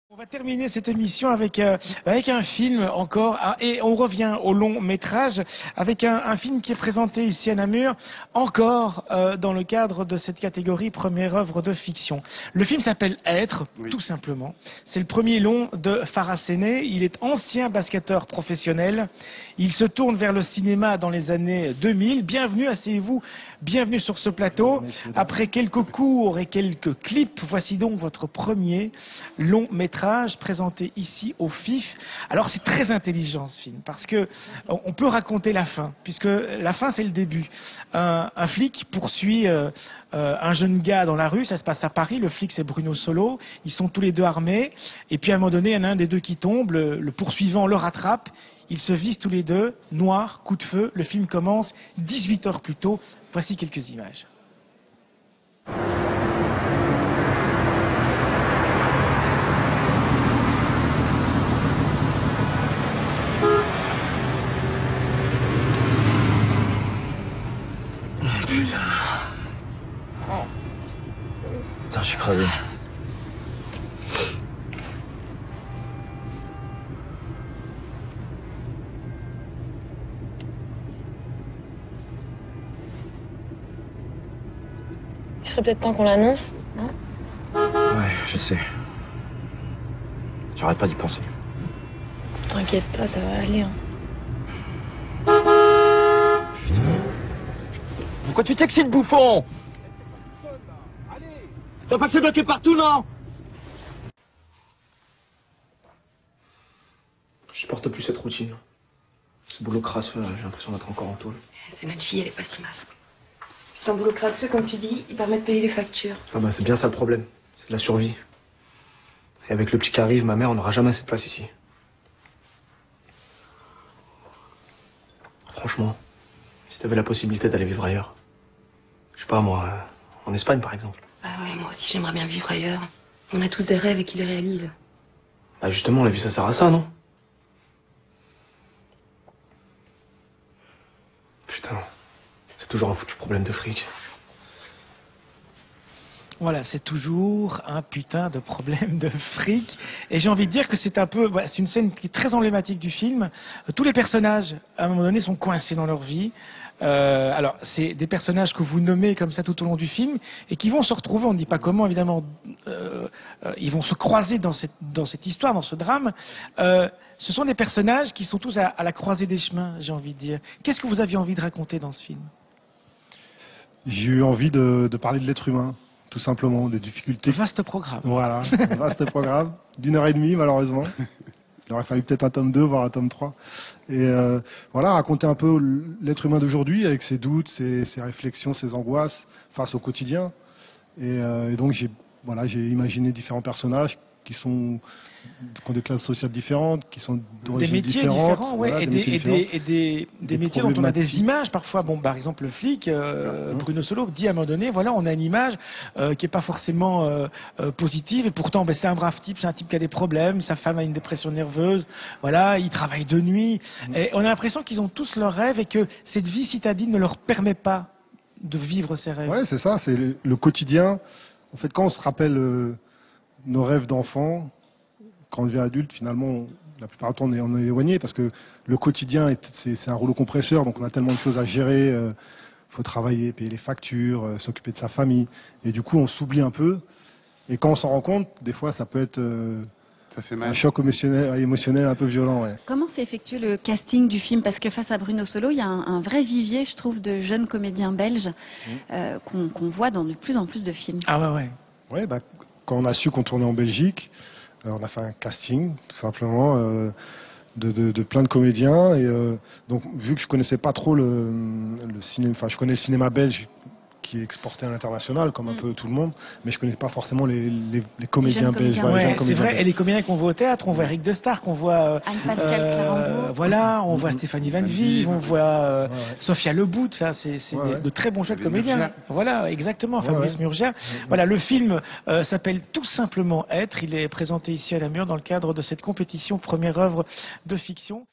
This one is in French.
On va terminer cette émission avec un film encore, et on revient au long métrage avec un film qui est présenté ici à Namur, encore dans le cadre de cette catégorie première œuvre de fiction. Le film s'appelle Être, tout simplement. C'est le premier long de Farah Séné. Il est ancien basketteur professionnel. Il se tourne vers le cinéma dans les années 2000. Bienvenue, asseyez-vous, bienvenue sur ce plateau. Après quelques cours et quelques clips, voici donc votre premier long métrage présenté ici au FIF. Alors c'est très intelligent ce film parce que on peut raconter la fin, puisque la fin c'est le début. Un flic poursuit un jeune gars dans la rue, ça se passe à Paris, le flic c'est Bruno Solo, ils sont tous les deux armés, et puis à un moment donné il y en a un des deux qui tombe, le poursuivant le rattrape, ils se visent tous les deux, noir, coup de feu, le film commence 18 heures plus tôt, voici quelques images. Putain, je suis crevé. Il serait peut-être temps qu'on l'annonce, non? Ouais, je sais. J'arrête pas d'y penser. T'inquiète pas, ça va aller. Hein. Pourquoi tu t'excites, bouffon? T'as pas que c'est bloqué partout, non? Je supporte plus cette routine. Ce boulot crasseux, j'ai l'impression d'être encore en tôle. C'est notre fille, elle est pas si mal. Ton boulot crasseux, comme tu dis, il permet de payer les factures. Ah bah c'est bien ça le problème. C'est de la survie. Et avec le petit qui arrive, ma mère, on n'aura jamais assez de place ici. Franchement, si t'avais la possibilité d'aller vivre ailleurs. Je sais pas moi, en Espagne par exemple. Bah ouais, moi aussi j'aimerais bien vivre ailleurs. On a tous des rêves et qui les réalisent. Bah justement, la vie ça sert à ça, non? Putain, c'est toujours un foutu problème de fric. Voilà, c'est toujours un putain de problème de fric. Et j'ai envie de dire que c'est un peu, voilà, c'est une scène qui est très emblématique du film. Tous les personnages, à un moment donné, sont coincés dans leur vie. Alors, c'est des personnages que vous nommez comme ça tout au long du film et qui vont se retrouver, on ne dit pas comment, évidemment, ils vont se croiser dans cette histoire, dans ce drame. Ce sont des personnages qui sont tous à la croisée des chemins, j'ai envie de dire. Qu'est-ce que vous aviez envie de raconter dans ce film? J'ai eu envie de parler de l'être humain, tout simplement, des difficultés. Vaste programme. Voilà, vaste programme, d'1 heure et demie malheureusement. Il aurait fallu peut-être un tome 2, voire un tome 3. Et voilà, raconter un peu l'être humain d'aujourd'hui avec ses doutes, ses réflexions, ses angoisses face au quotidien. Et donc j'ai imaginé différents personnages qui ont des classes sociales différentes, qui sont d'origine des métiers différentes, différents, ouais, voilà, des métiers dont on a des images parfois. Bon, par exemple, le flic, Bruno Solo, dit à un moment donné, voilà, on a une image qui est pas forcément positive, et pourtant, ben, c'est un brave type, c'est un type qui a des problèmes, sa femme a une dépression nerveuse, voilà, il travaille de nuit, et on a l'impression qu'ils ont tous leurs rêves et que cette vie citadine ne leur permet pas de vivre ces rêves. Ouais, c'est ça, c'est le quotidien. En fait, quand on se rappelle nos rêves d'enfant, quand on devient adulte, finalement, la plupart du temps, on est éloigné parce que le quotidien, c'est un rouleau compresseur, donc on a tellement de choses à gérer. Faut travailler, payer les factures, s'occuper de sa famille. Et du coup, on s'oublie un peu. Et quand on s'en rend compte, des fois, ça peut être Ça fait mal. un choc émotionnel un peu violent. Ouais. Comment s'est effectué le casting du film? Parce que face à Bruno Solo, il y a un vrai vivier, je trouve, de jeunes comédiens belges qu'on voit dans de plus en plus de films. Ah ouais, ouais. Ouais, bah, quand on a su qu'on tournait en Belgique, on a fait un casting, tout simplement, de plein de comédiens. Et donc, vu que je connaissais pas trop le cinéma, enfin, je connais le cinéma belge qui est exporté à l'international, comme un peu tout le monde, mais je connais pas forcément les comédiens belges. comédiens. Les jeunes Ouais, c'est comédiens vrai, belges. et les comédiens qu'on voit au théâtre, on voit Eric Destark, on voit Anne-Pascale Clarenbourg. voilà, on voit Stéphanie Van Vive, on voit Sophia Lebout, enfin, c'est Ouais. de très bons jeunes Fabienne comédiens. Murgère. Voilà, exactement, Fabrice Murgère. Voilà, le film s'appelle tout simplement Être. Il est présenté ici à Namur dans le cadre de cette compétition première œuvre de fiction.